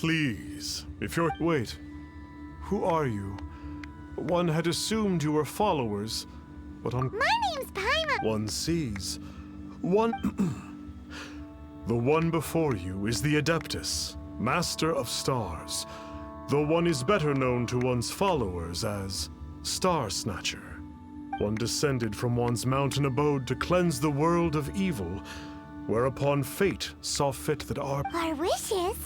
Please, if you're... Wait. Who are you? One had assumed you were followers, but on... My name's Paimon. One sees. One... The one before you is the Adeptus, Master of Stars. Though one is better known to one's followers as Star Snatcher. One descended from one's mountain abode to cleanse the world of evil, whereupon fate saw fit that our wishes?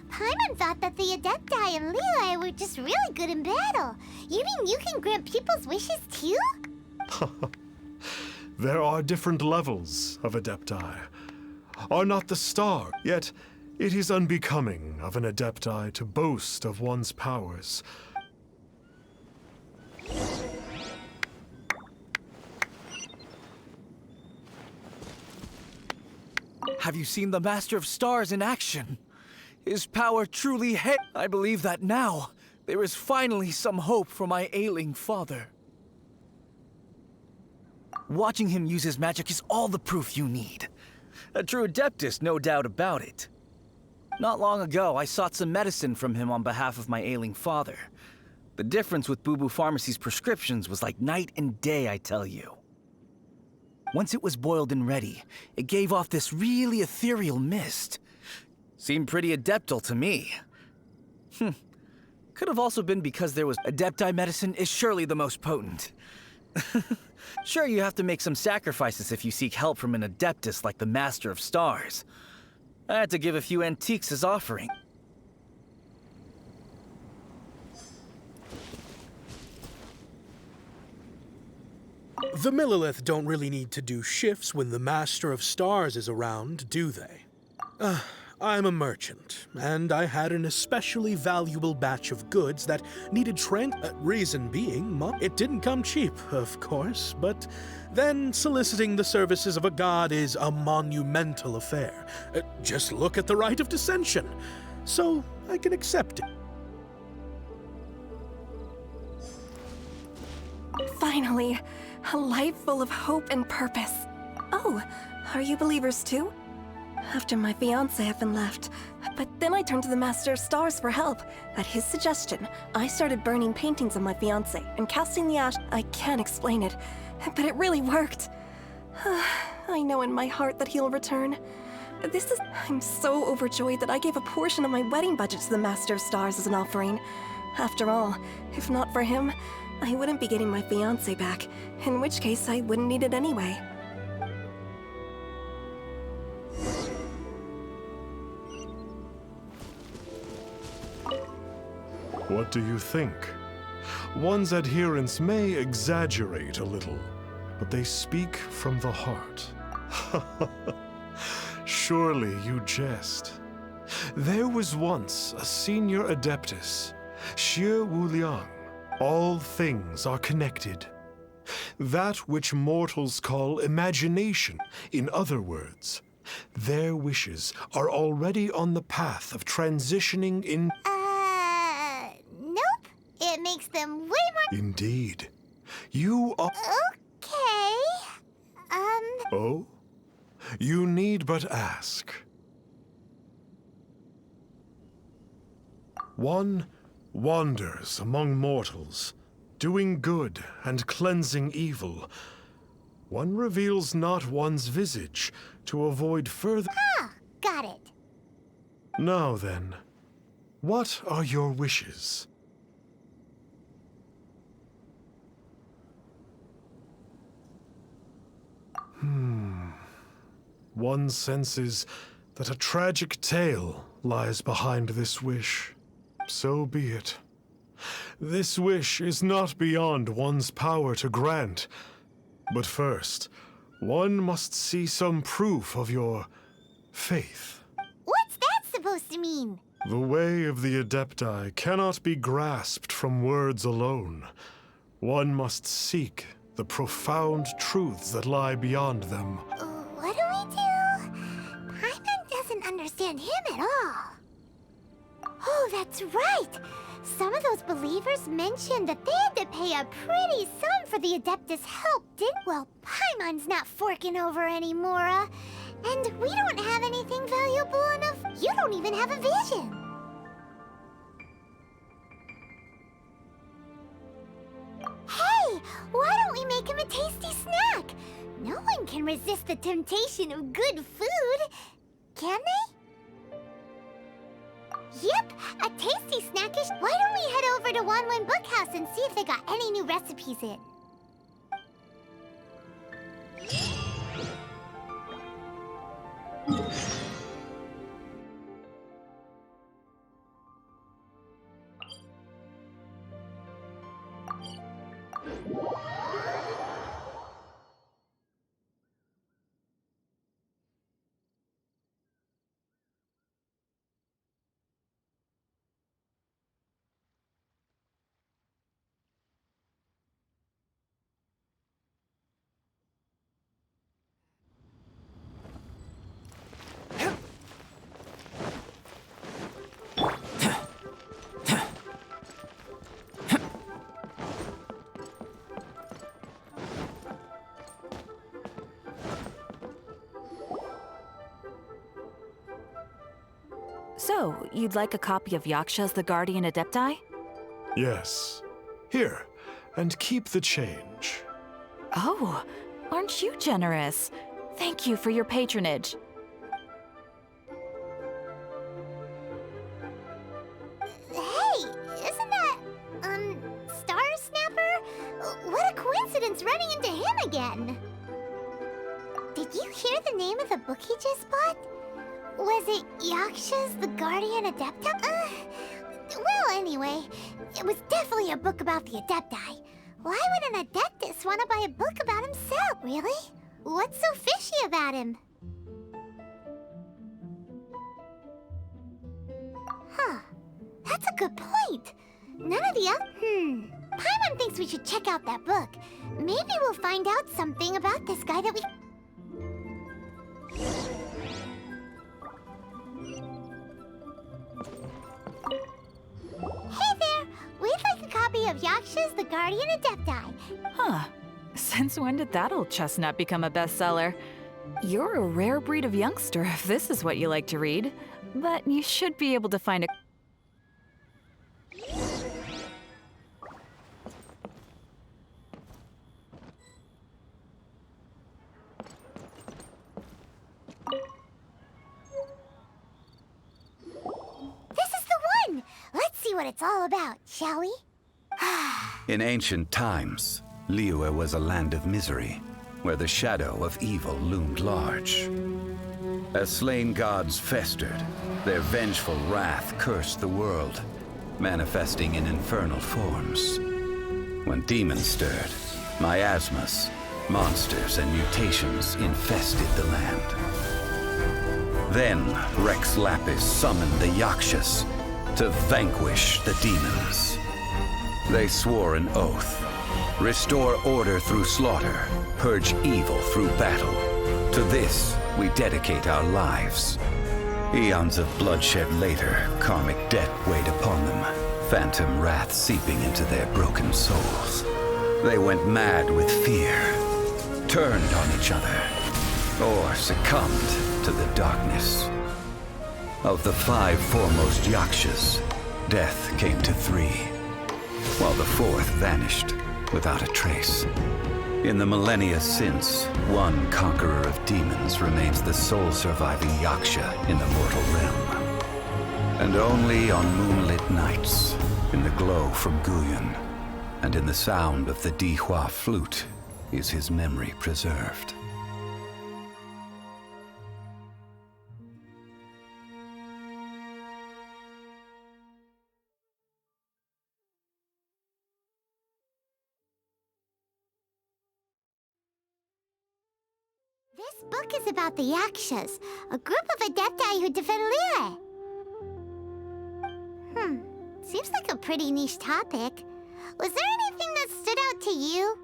Paimon thought that the Adepti and Leela were just really good in battle. You mean you can grant people's wishes too? There are different levels of Adepti. Are not the star, yet it is unbecoming of an Adepti to boast of one's powers. Have you seen the Master of Stars in action? His power truly I believe that now there is finally some hope for my ailing father. Watching him use his magic is all the proof you need. A true Adeptus, no doubt about it. Not long ago, I sought some medicine from him on behalf of my ailing father. The difference with Boo Boo Pharmacy's prescriptions was like night and day, I tell you. Once it was boiled and ready, it gave off this really ethereal mist. Seemed pretty adeptal to me. Could have also been because there was... Adepti medicine is surely the most potent. Sure, you have to make some sacrifices if you seek help from an Adeptus like the Master of Stars. I had to give a few antiques as offering. The Millilith don't really need to do shifts when the Master of Stars is around, do they? I'm a merchant, and I had an especially valuable batch of goods that needed reason being, it didn't come cheap, of course, but then soliciting the services of a god is a monumental affair. Just look at the Rite of Dissension, so I can accept it. Finally, a life full of hope and purpose. Oh, are you believers too? After my fiancé had been left, but then I turned to the Master of Stars for help. At his suggestion, I started burning paintings of my fiancé and casting the ash. I can't explain it, but it really worked. I know in my heart that he'll return. I'm so overjoyed that I gave a portion of my wedding budget to the Master of Stars as an offering. After all, if not for him, I wouldn't be getting my fiancé back, in which case I wouldn't need it anyway. What do you think? One's adherents may exaggerate a little, but they speak from the heart. Surely you jest. There was once a senior Adeptus, Xie Wuliang. All things are connected. That which mortals call imagination, in other words, their wishes are already on the path of transitioning in... Nope. It makes them way more... Indeed. You are... Okay. Oh? You need but ask. One wanders among mortals, doing good and cleansing evil. One reveals not one's visage to avoid further... Ah, got it. Now then, what are your wishes? One senses that a tragic tale lies behind this wish. So be it. This wish is not beyond one's power to grant. But first, one must see some proof of your faith. What's that supposed to mean? The way of the Adepti cannot be grasped from words alone. One must seek the profound truths that lie beyond them. What do we do? Paimon doesn't understand him at all. Oh, that's right! Some of those believers mentioned that they had to pay a pretty sum for the Adeptus' help, Well, Paimon's not forking over anymore, and we don't have anything valuable enough. You don't even have a vision. Why don't we make him a tasty snack? No one can resist the temptation of good food, can they? Yep, a tasty snack is... Why don't we head over to Wanwen Bookhouse and see if they got any new recipes in? So, you'd like a copy of Yaksha's The Guardian Adepti? Yes. Here, and keep the change. Oh, aren't you generous? Thank you for your patronage. Hey, isn't that, Star Snapper? What a coincidence running into him again! Did you hear the name of the book he just bought? Was it Yaksha's The Guardian Adepti? Well, anyway, it was definitely a book about the Adepti. Why would an Adeptus want to buy a book about himself, really? What's so fishy about him? Huh, that's a good point. None of the other... Paimon thinks we should check out that book. Maybe we'll find out something about this guy that we... Hey there! We'd like a copy of Yaksha's The Guardian Adepti. Huh. Since when did that old chestnut become a bestseller? You're a rare breed of youngster if this is what you like to read. But you should be able to find a... This is the one! Let's see what it's all about, shall we? In ancient times, Liyue was a land of misery, where the shadow of evil loomed large. As slain gods festered, their vengeful wrath cursed the world, manifesting in infernal forms. When demons stirred, miasmas, monsters, and mutations infested the land. Then Rex Lapis summoned the Yakshas to vanquish the demons. They swore an oath: restore order through slaughter, purge evil through battle. To this, we dedicate our lives. Eons of bloodshed later, karmic debt weighed upon them, phantom wrath seeping into their broken souls. They went mad with fear, turned on each other, or succumbed to the darkness. Of the 5 foremost Yakshas, death came to 3, while the 4th vanished without a trace. In the millennia since, one conqueror of demons remains the sole surviving Yaksha in the mortal realm. And only on moonlit nights, in the glow from Guyon, and in the sound of the Dihua flute, is his memory preserved. This book is about the Yakshas, a group of Adepti who defend Liyue. Seems like a pretty niche topic. Was there anything that stood out to you?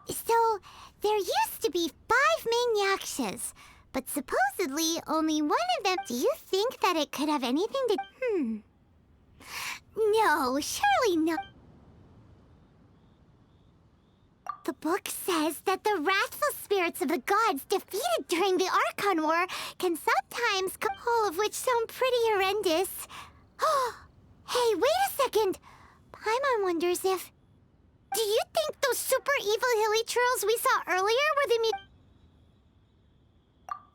So, there used to be 5 main Yakshas, but supposedly only one of them... Do you think that it could have anything to... No, surely no. The book says that the wrathful spirits of the gods defeated during the Archon War can sometimes... All of which sound pretty horrendous. Hey, wait a second! Paimon wonders if... Do you think those super evil hilly churls we saw earlier were the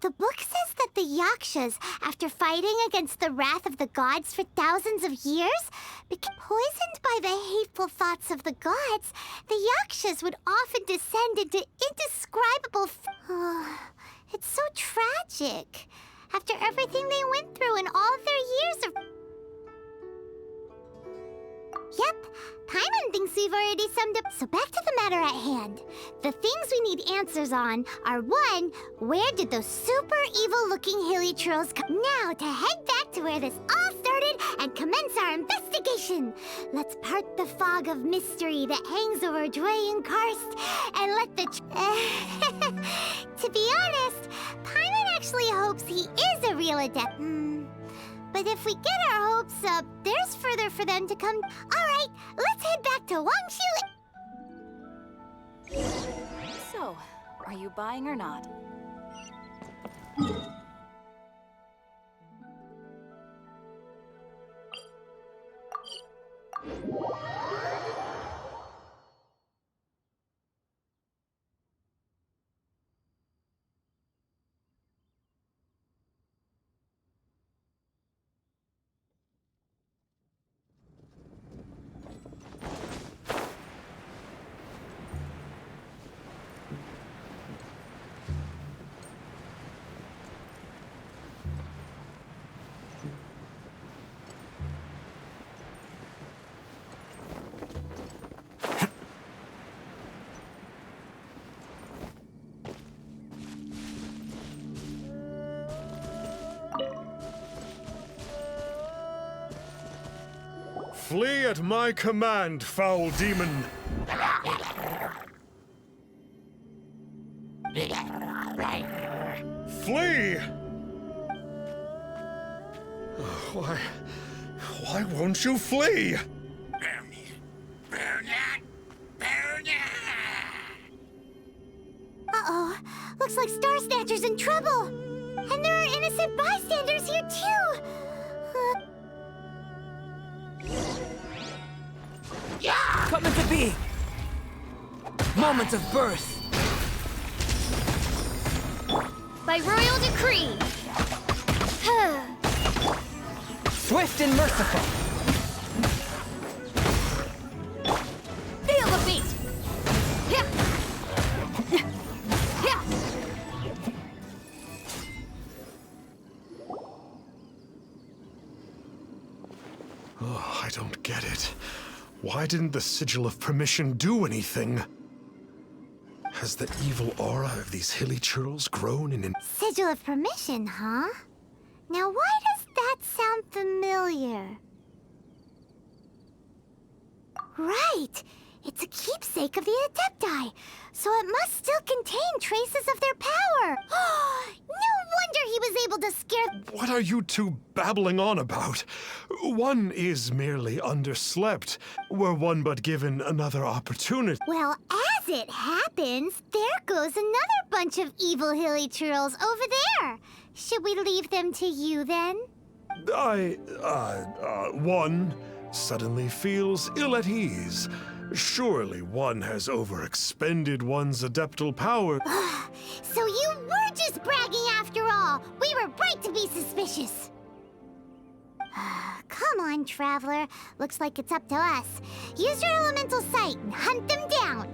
The book says that the Yakshas, after fighting against the wrath of the gods for thousands of years, became poisoned by the hateful thoughts of the gods. The Yakshas would often descend into indescribable... It's so tragic. After everything they went through in all their years of... Yep, Paimon thinks we've already summed up. So back to the matter at hand. The things we need answers on are 1, where did those super evil-looking hilly churls come? Now to head back to where this all started and commence our investigation. Let's part the fog of mystery that hangs over Dwayne Karst and let the... To be honest, Paimon actually hopes he is a real adept. But if we get our hopes up, there's further for them to come. All right, let's head back to Wangshu. So, are you buying or not? Flee at my command, foul demon! Flee! Why won't you flee? Uh-oh, looks like Star Snatcher's in trouble. And there are innocent bystanders here too. Come to be! Moment of birth! By royal decree. Swift and merciful! Feel the beat. Oh, I don't get it. Why didn't the Sigil of Permission do anything? Has the evil aura of these hilly churls grown in an... Sigil of Permission, huh? Now why does that sound familiar? Right! It's a keepsake of the Adepti, so it must still contain traces of their power. No wonder he was able to scare... What are you two babbling on about? One is merely underslept, were one but given another opportunity. Well, as it happens, there goes another bunch of evil hilly churls over there. Should we leave them to you then? One suddenly feels ill at ease. Surely one has overexpended one's adeptal power. So you were just bragging after all. We were right to be suspicious. Come on, Traveler. Looks like it's up to us. Use your elemental sight and hunt them down.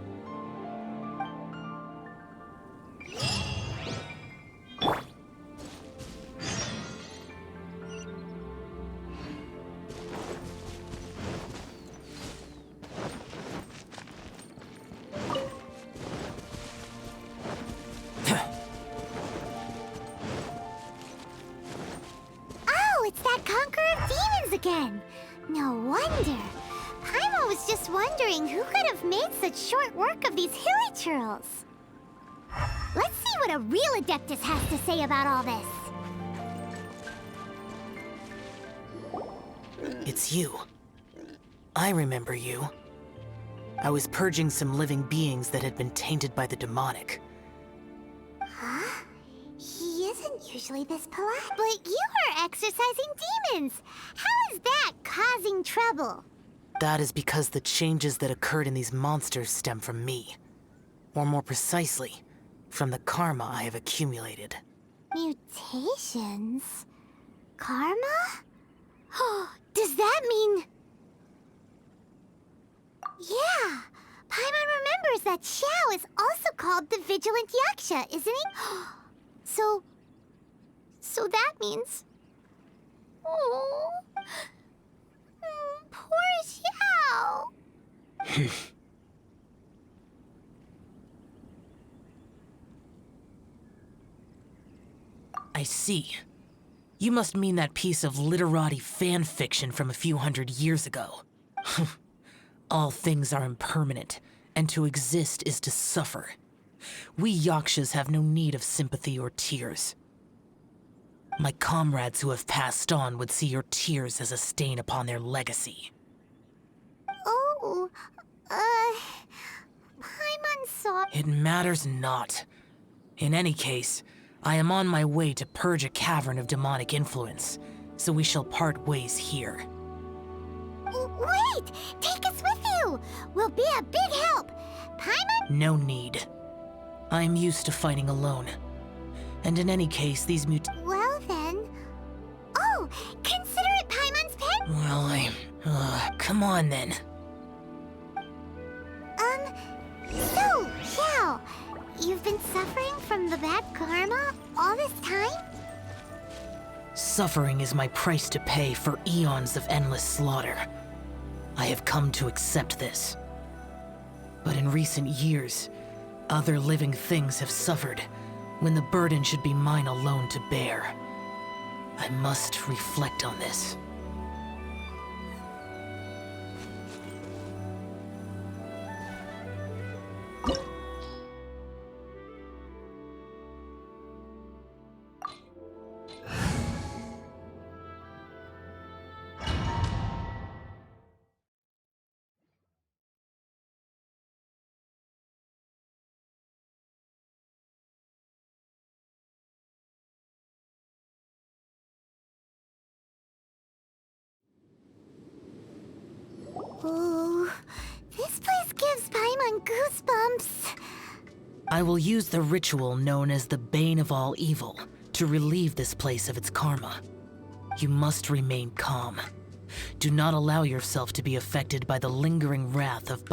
It's that Conqueror of Demons again! No wonder. Paimon was just wondering who could have made such short work of these hilly churls. Let's see what a real Adeptus has to say about all this. It's you. I remember you. I was purging some living beings that had been tainted by the demonic. Huh? He isn't usually this polite. But you are exorcising demons! How is that causing causing trouble? That is because the changes that occurred in these monsters stem from me. Or more precisely, from the karma I have accumulated. Mutations? Karma? Does that mean... Yeah! Paimon remembers that Xiao is also called the Vigilant Yaksha, isn't he? So that means... Oh... Poor Xiao! I see. You must mean that piece of literati fan fiction from a few hundred years ago. All things are impermanent, and to exist is to suffer. We Yakshas have no need of sympathy or tears. My comrades who have passed on would see your tears as a stain upon their legacy. Oh, Paimon saw... It matters not. In any case, I am on my way to purge a cavern of demonic influence, so we shall part ways here. Wait! Take us with you! We'll be a big help! Paimon? No need. I am used to fighting alone. And in any case, these Well then... Oh! Consider it Paimon's pet? Well, come on then. So, Xiao, you've been suffering from the bad karma all this time? Suffering is my price to pay for eons of endless slaughter. I have come to accept this. But in recent years, other living things have suffered, when the burden should be mine alone to bear. I must reflect on this. Oh, this place gives Paimon goosebumps. I will use the ritual known as the Bane of All Evil to relieve this place of its karma. You must remain calm. Do not allow yourself to be affected by the lingering wrath of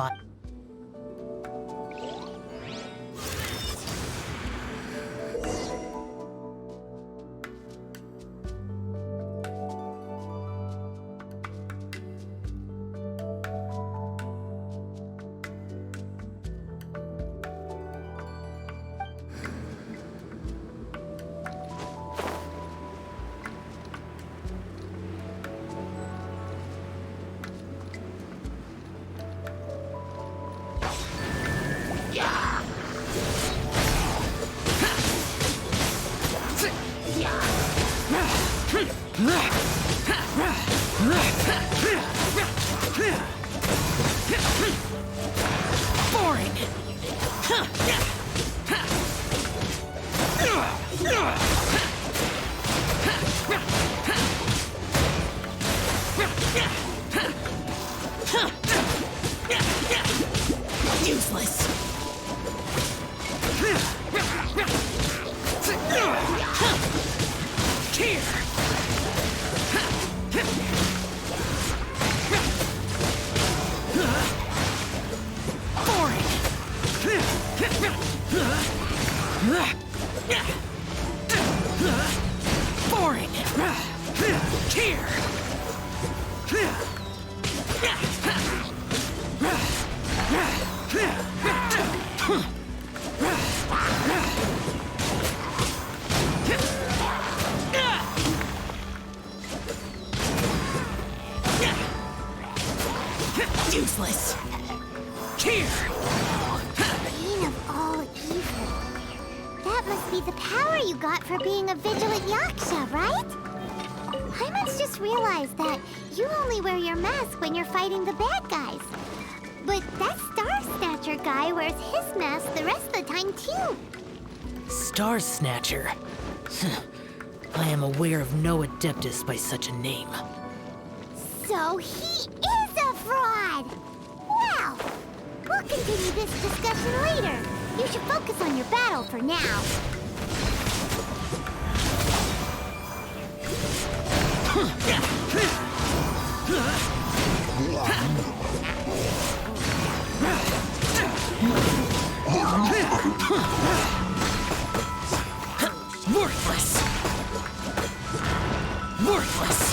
useless. Boring. Here. Useless. Here. Bane of all evil. That must be the power you got for being a vigilant Yaksha, right? Paimon's just realized that you only wear your mask when you're fighting the bad guys. But that Star Snatcher guy wears his mask the rest of the time, too. Star Snatcher. I am aware of no Adeptus by such a name. So he is a fraud! Well, we'll continue this discussion later. You should focus on your battle for now. Worthless! Worthless!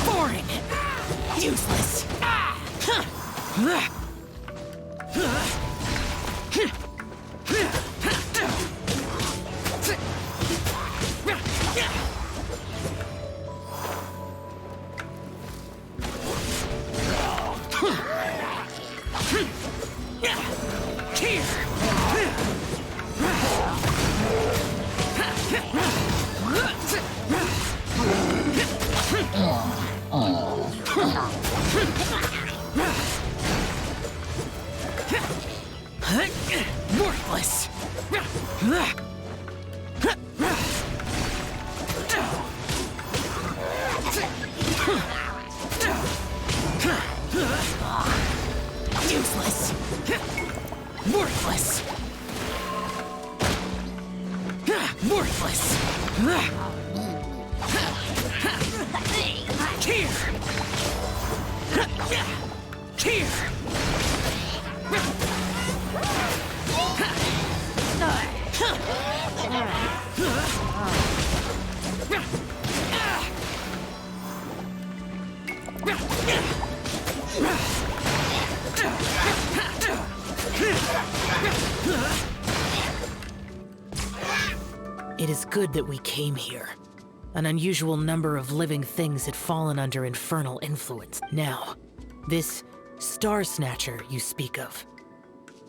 Boring! Useless! Worthless! Useless! Worthless! Worthless! Here! Here! It is good that we came here. An unusual number of living things had fallen under infernal influence. Now, this Star Snatcher you speak of,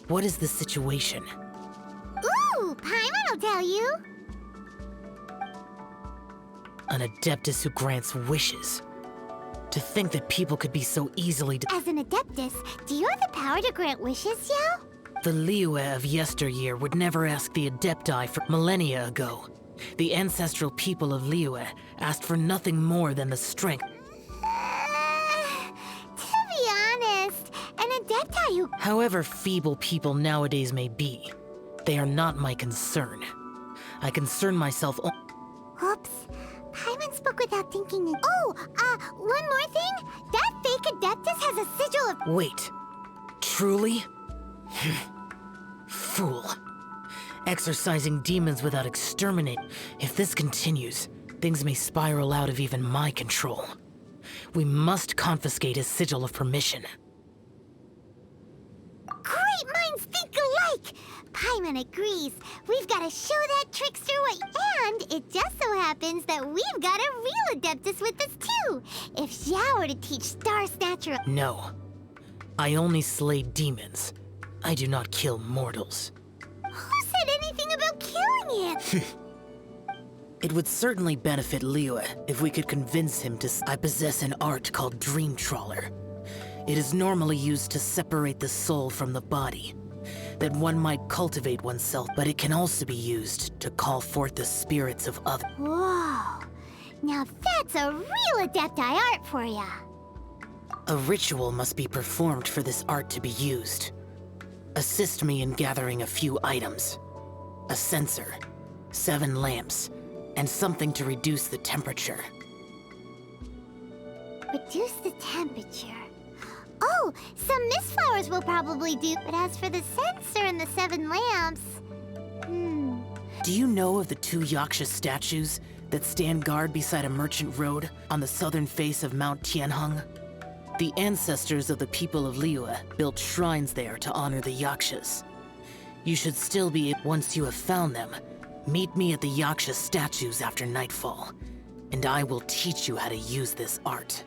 what is the situation? Ooh, Paimon will tell you. An Adeptus who grants wishes. To think that people could be so easily As an Adeptus, do you have the power to grant wishes, Xiao? The Liyue of yesteryear would never ask the Adepti for millennia ago. The ancestral people of Liyue asked for nothing more than the strength. To be honest, an Adepti who... However feeble people nowadays may be, they are not my concern. I concern myself Oops. Paimon spoke without thinking. Oh, one more thing. That fake Adeptus has a sigil of... Wait. Truly? Fool. Exorcising demons without exterminate. If this continues, things may spiral out of even my control. We must confiscate his sigil of permission. Great minds think alike! Paimon agrees. We've got to show that trickster what... And it just so happens that we've got a real Adeptus with us too. If Xiao were to teach Star Snatcher... No. I only slay demons. I do not kill mortals. Who said anything about killing him? It would certainly benefit Liyue if we could convince him to... I possess an art called Dream Trawler. It is normally used to separate the soul from the body, that one might cultivate oneself, but it can also be used to call forth the spirits of others. Whoa. Now that's a real Adepti art for ya. A ritual must be performed for this art to be used. Assist me in gathering a few items. A censer, 7 lamps, and something to reduce the temperature. Reduce the temperature. Oh, some mist flowers will probably do. But as for the censer and the 7 lamps... Do you know of the 2 Yaksha statues that stand guard beside a merchant road on the southern face of Mount Tianheng? The ancestors of the people of Liyue built shrines there to honor the Yakshas. You should still be, once you have found them, meet me at the Yaksha statues after nightfall, and I will teach you how to use this art.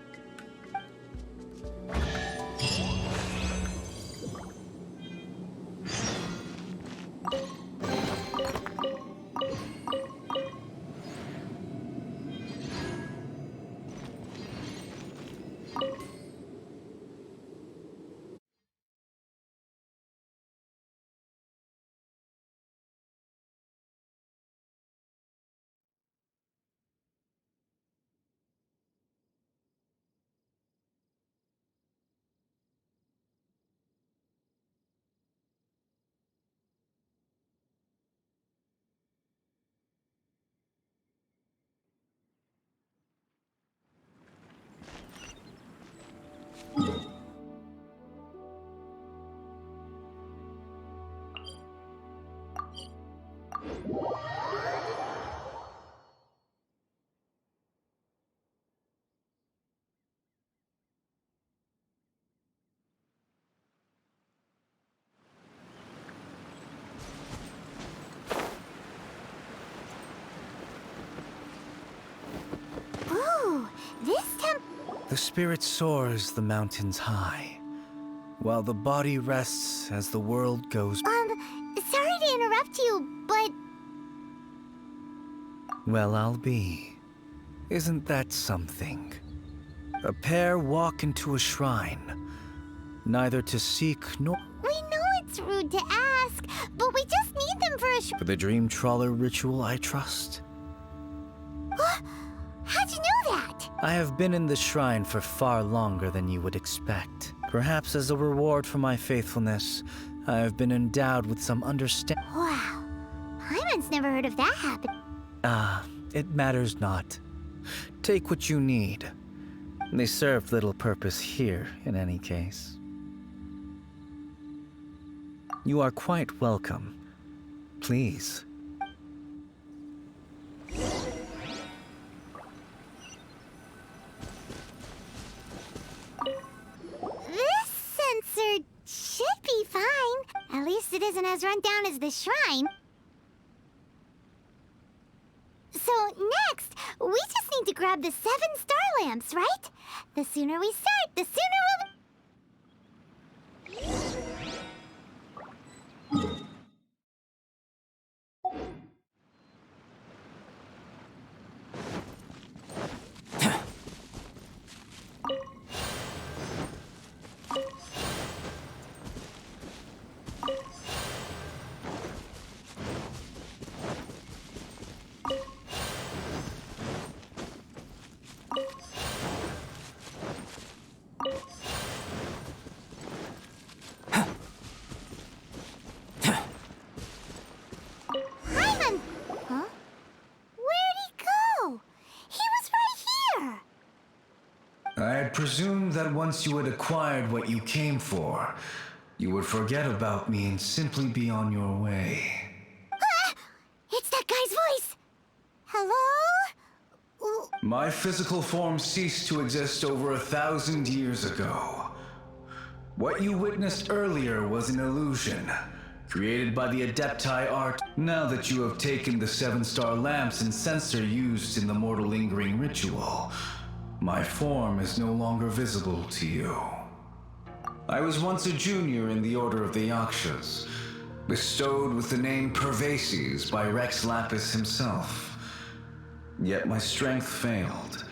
Ooh, this The spirit soars the mountains high, while the body rests as the world goes. Sorry to interrupt you, but Well, I'll be. Isn't that something? A pair walk into a shrine, neither to seek nor we know it's rude to ask, but we just need them for a for the dream trawler ritual, I trust. How'd you know that? I have been in the shrine for far longer than you would expect. Perhaps as a reward for my faithfulness, I have been endowed with some understanding. Wow, Hyman's never heard of that happen. It matters not. Take what you need. They serve little purpose here, in any case. You are quite welcome. Please. This sensor should be fine. At least it isn't as run down as the shrine. So next, we just need to grab the 7 star lamps, right? The sooner we start, the sooner we'll... Hyman! Huh? Where'd he go? He was right here! I had presumed that once you had acquired what you came for, you would forget about me and simply be on your way. Ah! It's that guy's voice! Hello? Ooh, My physical form ceased to exist over 1,000 years ago. What you witnessed earlier was an illusion, created by the Adepti art. Now that you have taken the 7-star lamps and sensor used in the mortal lingering ritual, my form is no longer visible to you. I was once a junior in the Order of the Yakshas, bestowed with the name Pervases by Rex Lapis himself. Yet my strength failed,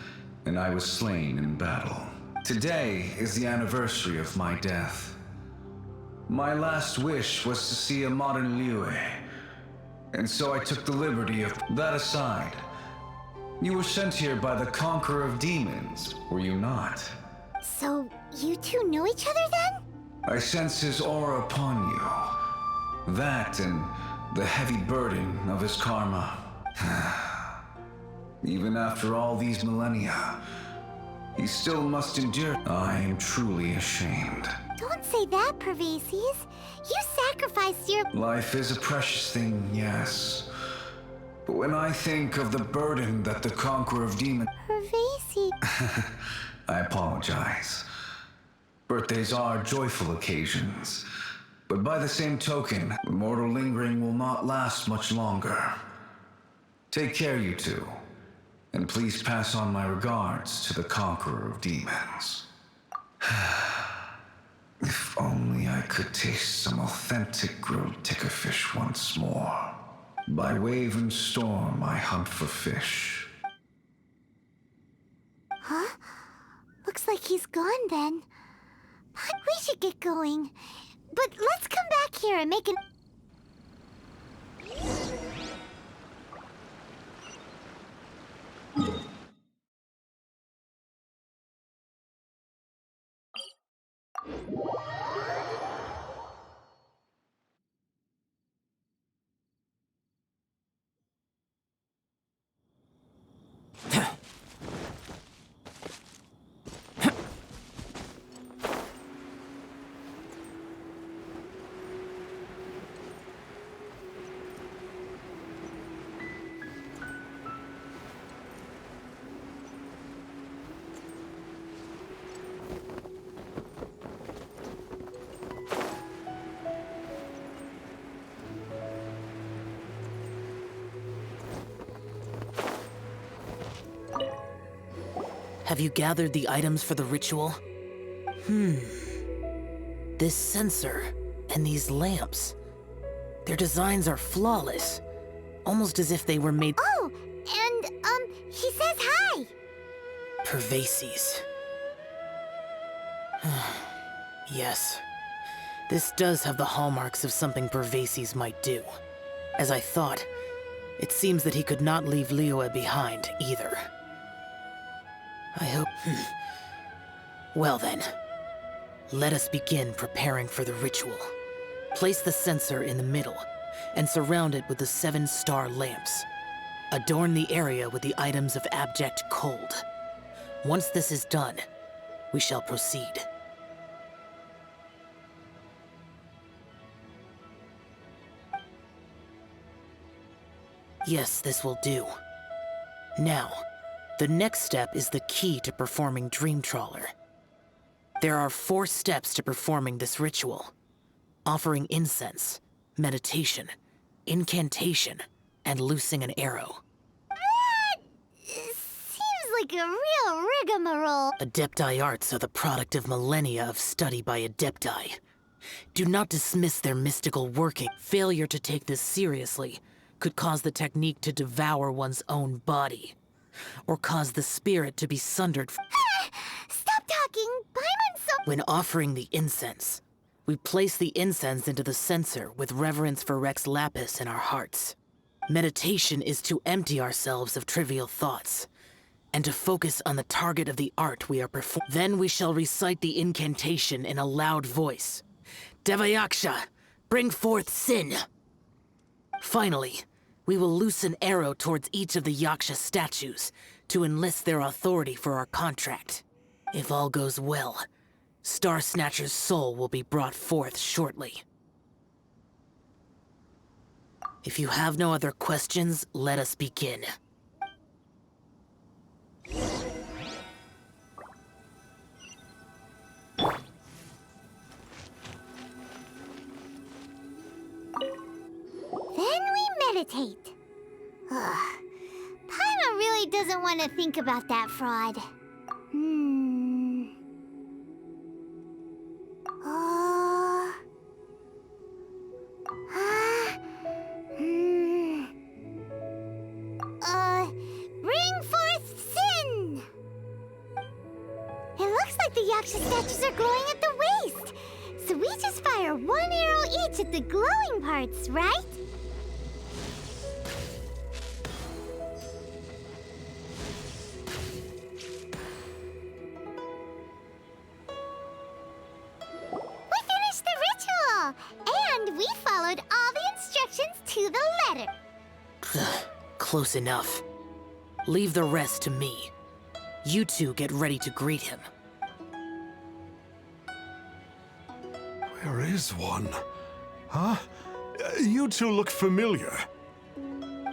and I was slain in battle. Today is the anniversary of my death. My last wish was to see a modern Liyue, and so I took the liberty of... That aside, you were sent here by the Conqueror of Demons, were you not? so you two know each other then? I sense his aura upon you. That and the heavy burden of his karma. Even after all these millennia, he still must endure. I am truly ashamed. Don't say that, Pervases. You sacrificed your... Life is a precious thing, yes. When I think of the burden that the Conqueror of Demons... Pervasive. I apologize. Birthdays are joyful occasions, but by the same token, mortal lingering will not last much longer. Take care, you two, and please pass on my regards to the Conqueror of Demons. If only I could taste some authentic grilled tickerfish once more. By wave and storm, I hunt for fish. Huh? Looks like he's gone then. But we should get going. But let's come back here and make an... Have you gathered the items for the ritual? This sensor and these lamps. Their designs are flawless. Almost as if they were made... Oh, and, he says hi! Pervases. Yes. This does have the hallmarks of something Pervases might do. As I thought, it seems that he could not leave Liyue behind, either. I hope... Well then, let us begin preparing for the ritual. Place the censer in the middle, and surround it with the 7-star lamps. Adorn the area with the items of abject cold. Once this is done, we shall proceed. Yes, this will do. Now, the next step is the key to performing Dream Trawler. There are 4 steps to performing this ritual. Offering incense, meditation, incantation, and loosing an arrow. That seems like a real rigmarole. Adepti arts are the product of millennia of study by Adepti. Do not dismiss their mystical working. Failure to take this seriously could cause the technique to devour one's own body, or cause the spirit to be sundered. Stop talking! Paimon's so... When offering the incense, we place the incense into the censer with reverence for Rex Lapis in our hearts. Meditation is to empty ourselves of trivial thoughts, and to focus on the target of the art we are performing. Then we shall recite the incantation in a loud voice. Devayaksha, bring forth sin! Finally, we will loose an arrow towards each of the Yaksha statues to enlist their authority for our contract. If all goes well, Star Snatcher's soul will be brought forth shortly. If you have no other questions, let us begin. Then we meditate. Ugh. Paimon really doesn't want to think about that fraud. Bring forth sin! It looks like the Yaksha statues are glowing at the waist. So we just fire 1 arrow each at the glowing parts, right? We finished the ritual! And we followed all the instructions to the letter. Close enough. Leave the rest to me. You two get ready to greet him. There is one. Huh? You two look familiar.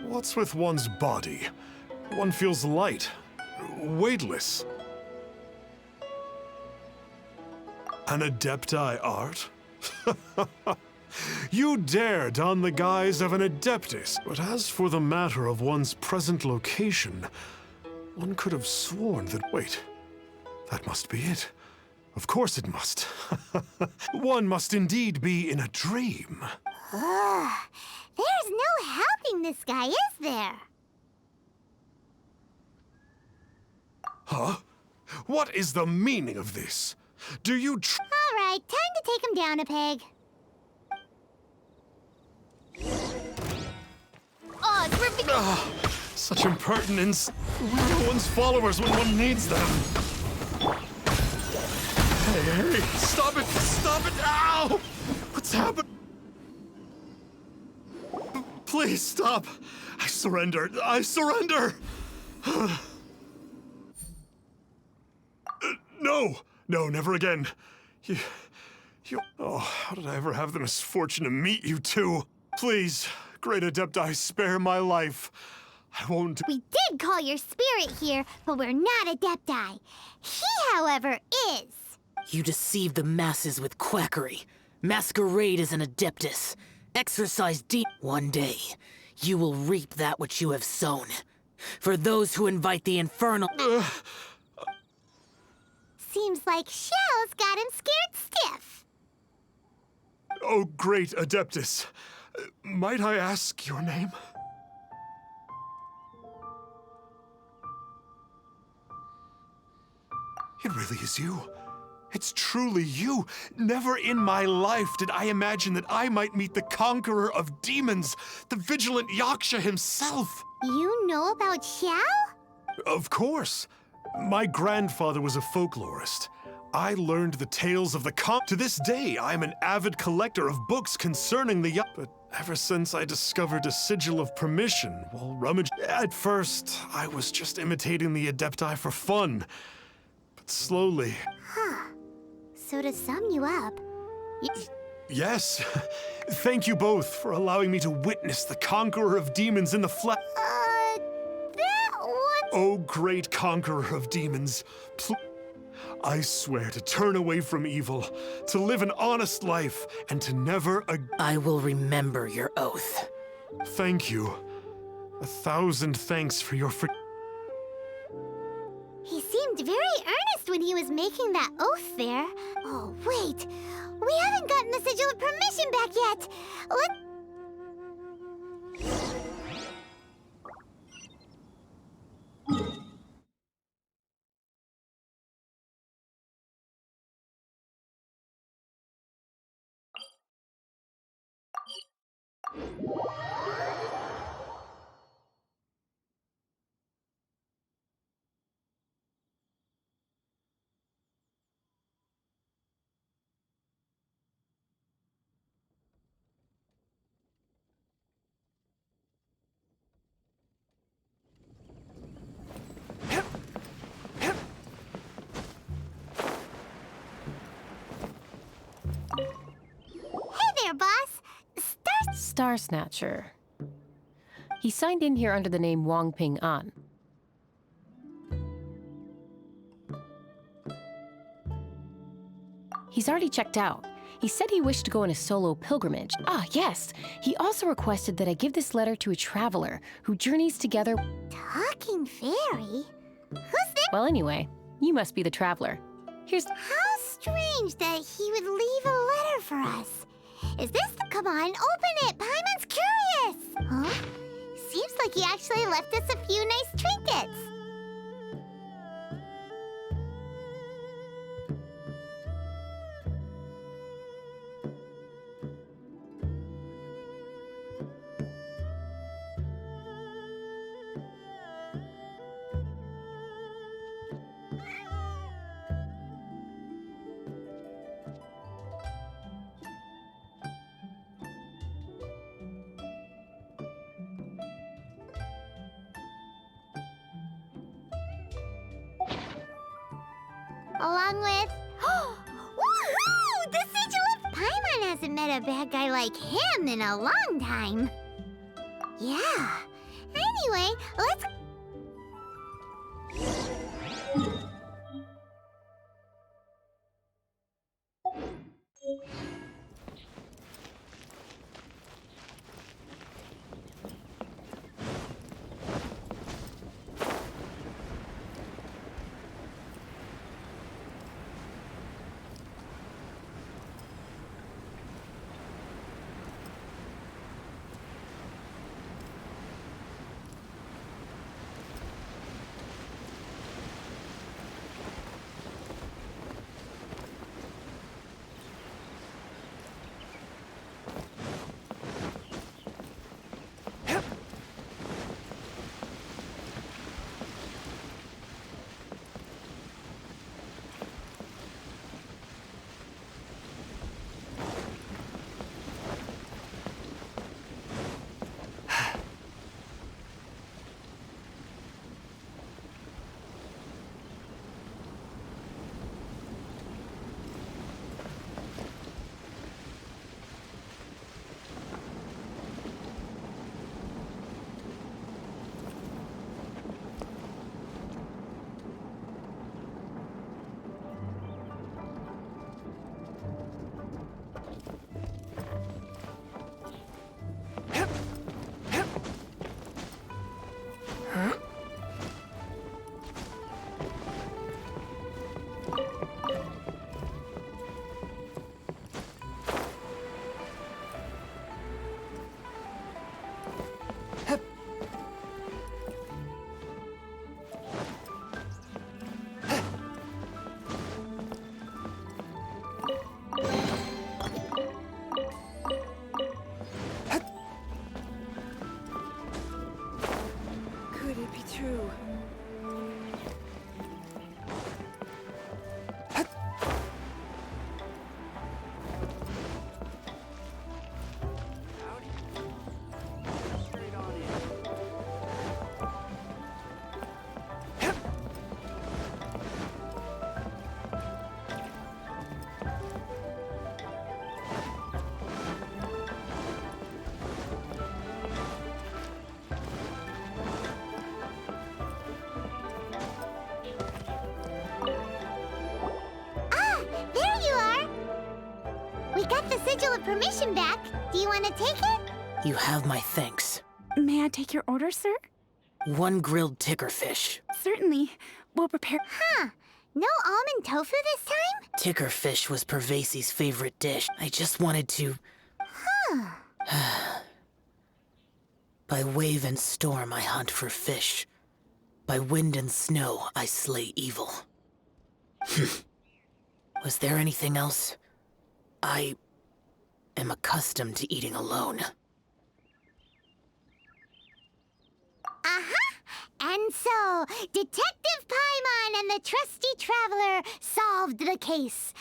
What's with one's body? One feels light, weightless. An Adepti art? You dare don the guise of an Adeptus. But as for the matter of one's present location, one could have sworn that... Wait, that must be it. Of course it must. One must indeed be in a dream. There's no helping this guy, is there? Huh? What is the meaning of this? Do you All right, time to take him down a peg. Oh, it's ridiculous. Such impertinence. Where are one's followers when one needs them? Hey, stop it! Stop it! Ow! What's happened? Please stop! I surrender! I surrender! No! No, never again. You... Oh, how did I ever have the misfortune to meet you two? Please, great Adepti, spare my life. I won't... We did call your spirit here, but we're not Adepti. He, however, is. You deceive the masses with quackery. Masquerade as an Adeptus. Exercise deep. One day, you will reap that which you have sown. For those who invite the infernal... Seems like Xiao's got him scared stiff. Oh, great Adeptus. Might I ask your name? It really is you. It's truly you. Never in my life did I imagine that I might meet the conqueror of demons, the vigilant Yaksha himself. You know about Xiao? Of course. My grandfather was a folklorist. I learned the tales of the To this day, I'm an avid collector of books concerning the But ever since I discovered a sigil of permission while rummaging... At first, I was just imitating the Adepti for fun. But slowly... So to sum you up... Yes. Thank you both for allowing me to witness the conqueror of demons in the flesh. That was... Oh, great conqueror of demons, I swear to turn away from evil, to live an honest life, and to never I will remember your oath. Thank you. 1,000 thanks for your He seemed very earnest when he was making that oath there. Oh, wait. We haven't gotten the sigil of permission back yet. Hey there, boss. Star Snatcher. He signed in here under the name Wang Ping An. He's already checked out. He said he wished to go on a solo pilgrimage. Ah, yes. He also requested that I give this letter to a traveler who journeys together. Talking fairy? Who's this? Well, anyway, you must be the traveler. Here's... How strange that he would leave a letter for us. Is this the... Come on, open it! Paimon's curious! Huh? Seems like he actually left us a few nice trinkets. Along with... Woohoo! The sigil of... Paimon hasn't met a bad guy like him in a long time. Yeah, Anyway, let's... Could it be true? We got the sigil of permission back. Do you want to take it? You have my thanks. May I take your order, sir? 1 grilled ticker fish. Certainly. We'll prepare... Huh. No almond tofu this time? Ticker fish was Pervasi's favorite dish. I just wanted to... By wave and storm I hunt for fish. By wind and snow I slay evil. Was there anything else? I am accustomed to eating alone. And so, Detective Paimon and the trusty traveler solved the case.